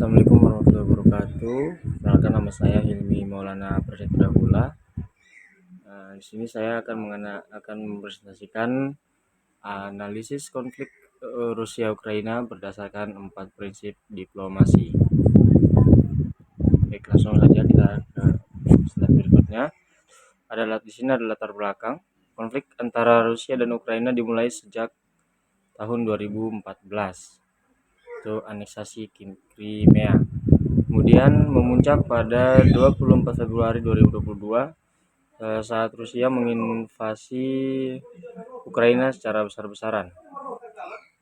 Assalamualaikum warahmatullahi wabarakatuh. Perkenalkan, nama saya Hilmi Maulana Prasetya. Di sini saya akan mempresentasikan analisis konflik Rusia Ukraina berdasarkan 4 prinsip diplomasi. Baik, langsung saja kita ke slide berikutnya. Di sini ada latar belakang. Konflik antara Rusia dan Ukraina dimulai sejak tahun 2014. Itu aneksasi Crimea. Kemudian memuncak pada 24 Februari 2022 saat Rusia menginvasi Ukraina secara besar-besaran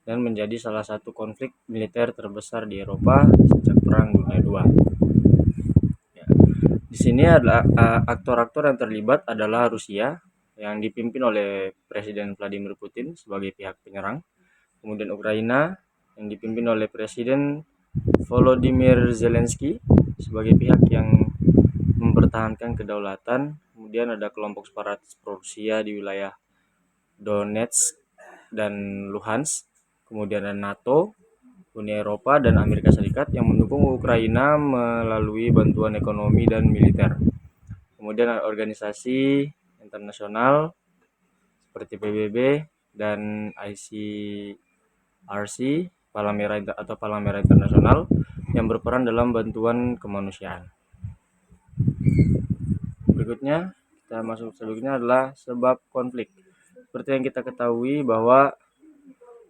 dan menjadi salah satu konflik militer terbesar di Eropa sejak Perang Dunia II. Ya. Di sini adalah aktor-aktor yang terlibat adalah Rusia yang dipimpin oleh Presiden Vladimir Putin sebagai pihak penyerang, kemudian Ukraina yang dipimpin oleh Presiden Volodymyr Zelensky sebagai pihak yang mempertahankan kedaulatan. Kemudian ada kelompok separatis pro-Rusia di wilayah Donetsk dan Luhansk. Kemudian ada NATO, Uni Eropa, dan Amerika Serikat yang mendukung Ukraina melalui bantuan ekonomi dan militer. Kemudian ada organisasi internasional seperti PBB dan ICRC, Palang Merah atau Palang Merah Internasional, yang berperan dalam bantuan kemanusiaan. Berikutnya adalah sebab konflik. Seperti yang kita ketahui bahwa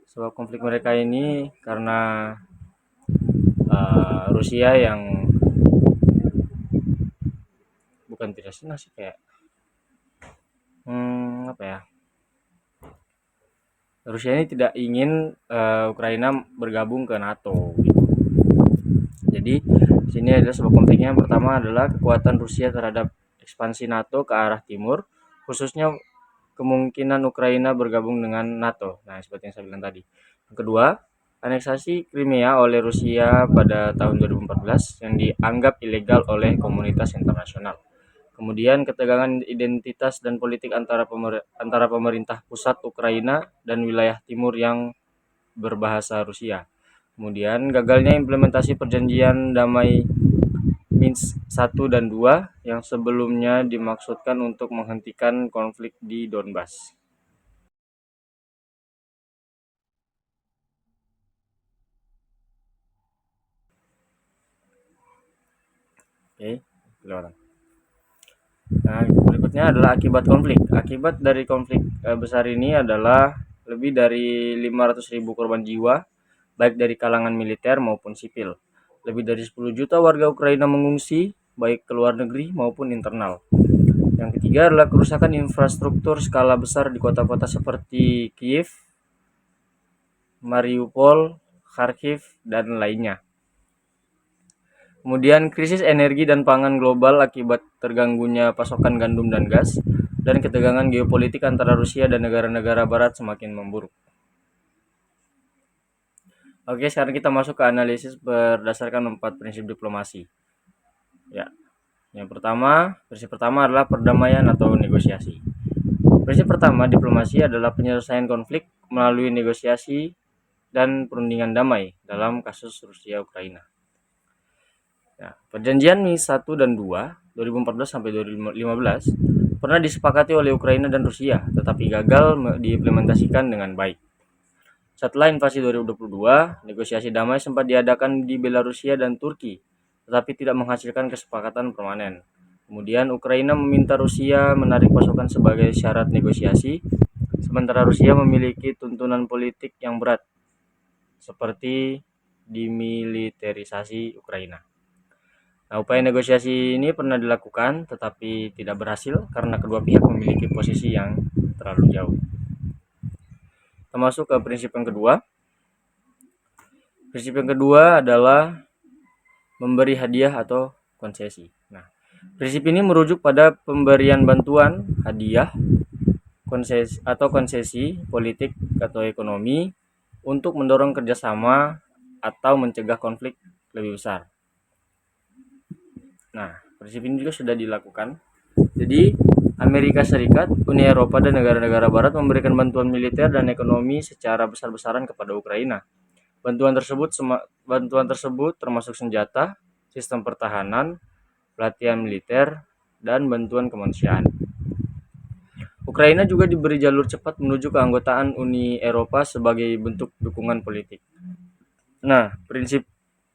sebab konflik mereka ini karena Rusia yang bukan tidak senang sih, kayak apa ya, Rusia ini tidak ingin Ukraina bergabung ke NATO gitu. Jadi sini adalah sebab konfliknya. Yang pertama adalah kekuatan Rusia terhadap ekspansi NATO ke arah timur, khususnya kemungkinan Ukraina bergabung dengan NATO. Nah, seperti yang saya bilang tadi. Yang kedua, aneksasi Crimea oleh Rusia pada tahun 2014 yang dianggap ilegal oleh komunitas internasional. Kemudian ketegangan identitas dan politik antara pemerintah pusat Ukraina dan wilayah timur yang berbahasa Rusia. Kemudian gagalnya implementasi perjanjian damai Minsk 1 dan 2 yang sebelumnya dimaksudkan untuk menghentikan konflik di Donbas. Oke, kelihatan. Nah, berikutnya adalah akibat konflik. Akibat dari konflik besar ini adalah lebih dari 500.000 korban jiwa, baik dari kalangan militer maupun sipil. Lebih dari 10 juta warga Ukraina mengungsi, baik ke luar negeri maupun internal. Yang ketiga adalah kerusakan infrastruktur skala besar di kota-kota seperti Kiev, Mariupol, Kharkiv, dan lainnya. Kemudian krisis energi dan pangan global akibat terganggunya pasokan gandum dan gas, dan ketegangan geopolitik antara Rusia dan negara-negara barat semakin memburuk. Oke, sekarang kita masuk ke analisis berdasarkan 4 prinsip diplomasi. Ya. Prinsip pertama adalah perdamaian atau negosiasi. Prinsip pertama diplomasi adalah penyelesaian konflik melalui negosiasi dan perundingan damai dalam kasus Rusia Ukraina. Nah, perjanjian Minsk 1 dan 2 2014 sampai 2015 pernah disepakati oleh Ukraina dan Rusia, tetapi gagal diimplementasikan dengan baik. Setelah invasi 2022, negosiasi damai sempat diadakan di Belarusia dan Turki, tetapi tidak menghasilkan kesepakatan permanen. Kemudian Ukraina meminta Rusia menarik pasukan sebagai syarat negosiasi, sementara Rusia memiliki tuntunan politik yang berat, seperti dimiliterisasi Ukraina. Nah, upaya negosiasi ini pernah dilakukan tetapi tidak berhasil karena kedua pihak memiliki posisi yang terlalu jauh. Kita masuk ke prinsip yang kedua. Prinsip yang kedua adalah memberi hadiah atau konsesi. Nah, prinsip ini merujuk pada pemberian bantuan, hadiah, konsesi politik atau ekonomi untuk mendorong kerjasama atau mencegah konflik lebih besar. Nah, prinsip ini juga sudah dilakukan. Jadi, Amerika Serikat, Uni Eropa, dan negara-negara barat memberikan bantuan militer dan ekonomi secara besar-besaran kepada Ukraina. Bantuan tersebut termasuk senjata, sistem pertahanan, pelatihan militer, dan bantuan kemanusiaan. Ukraina juga diberi jalur cepat menuju keanggotaan Uni Eropa sebagai bentuk dukungan politik. Nah, prinsip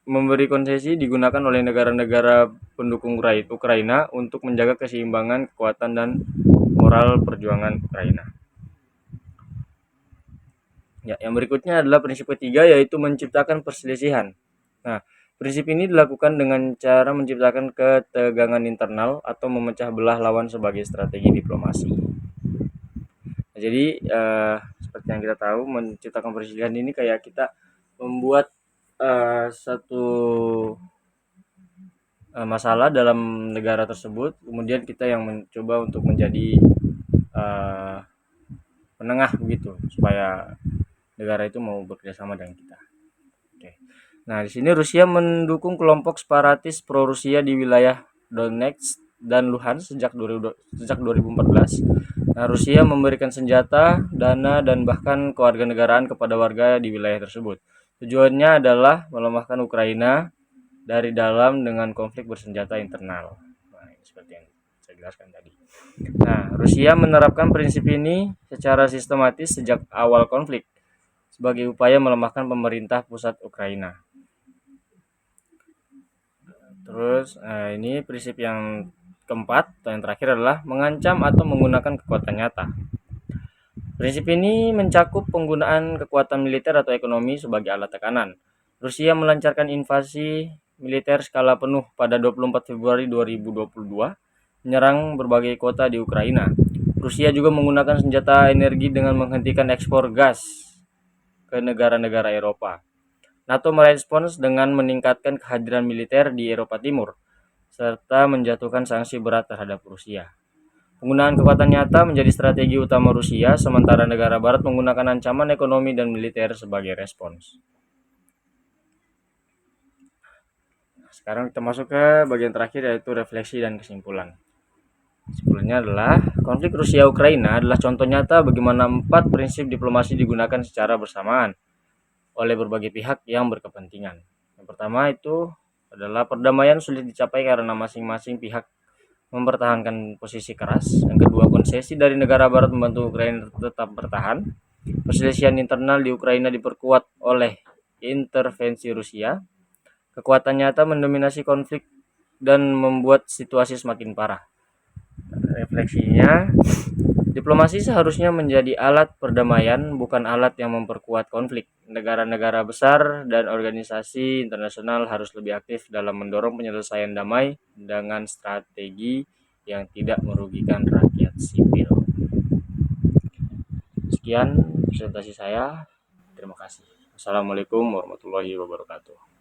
memberi konsesi digunakan oleh negara-negara pendukung Ukraina untuk menjaga keseimbangan kekuatan dan moral perjuangan Ukraina. Ya, yang berikutnya adalah prinsip ketiga, yaitu menciptakan perselisihan. Nah, prinsip ini dilakukan dengan cara menciptakan ketegangan internal atau memecah belah lawan sebagai strategi diplomasi. Nah, jadi seperti yang kita tahu, menciptakan perselisihan ini kayak kita membuat satu masalah dalam negara tersebut, kemudian kita yang mencoba untuk menjadi penengah begitu supaya negara itu mau bekerjasama dengan kita. Oke. Nah, di sini Rusia mendukung kelompok separatis pro-Rusia di wilayah Donetsk dan Luhansk sejak 2014. Nah, Rusia memberikan senjata, dana, dan bahkan kewarganegaraan kepada warga di wilayah tersebut. Tujuannya adalah melemahkan Ukraina dari dalam dengan konflik bersenjata internal. Nah, seperti yang saya jelaskan tadi. Nah, Rusia menerapkan prinsip ini secara sistematis sejak awal konflik sebagai upaya melemahkan pemerintah pusat Ukraina. Terus, ini prinsip yang keempat atau yang terakhir adalah mengancam atau menggunakan kekuatan nyata. Prinsip ini mencakup penggunaan kekuatan militer atau ekonomi sebagai alat tekanan. Rusia melancarkan invasi militer skala penuh pada 24 Februari 2022, menyerang berbagai kota di Ukraina. Rusia juga menggunakan senjata energi dengan menghentikan ekspor gas ke negara-negara Eropa. NATO merespons dengan meningkatkan kehadiran militer di Eropa Timur, serta menjatuhkan sanksi berat terhadap Rusia. Penggunaan kekuatan nyata menjadi strategi utama Rusia, sementara negara Barat menggunakan ancaman ekonomi dan militer sebagai respons. Sekarang kita masuk ke bagian terakhir, yaitu refleksi dan kesimpulan. Kesimpulannya adalah, konflik Rusia-Ukraina adalah contoh nyata bagaimana 4 prinsip diplomasi digunakan secara bersamaan oleh berbagai pihak yang berkepentingan. Yang pertama itu adalah perdamaian sulit dicapai karena masing-masing pihak mempertahankan posisi keras. Yang kedua, konsesi dari negara Barat membantu Ukraina tetap bertahan. Perselisihan internal di Ukraina diperkuat oleh intervensi Rusia. Kekuatan nyata mendominasi konflik dan membuat situasi semakin parah. Refleksinya, diplomasi seharusnya menjadi alat perdamaian, bukan alat yang memperkuat konflik. Negara-negara besar dan organisasi internasional harus lebih aktif dalam mendorong penyelesaian damai dengan strategi yang tidak merugikan rakyat sipil. Sekian presentasi saya. Terima kasih. Assalamualaikum warahmatullahi wabarakatuh.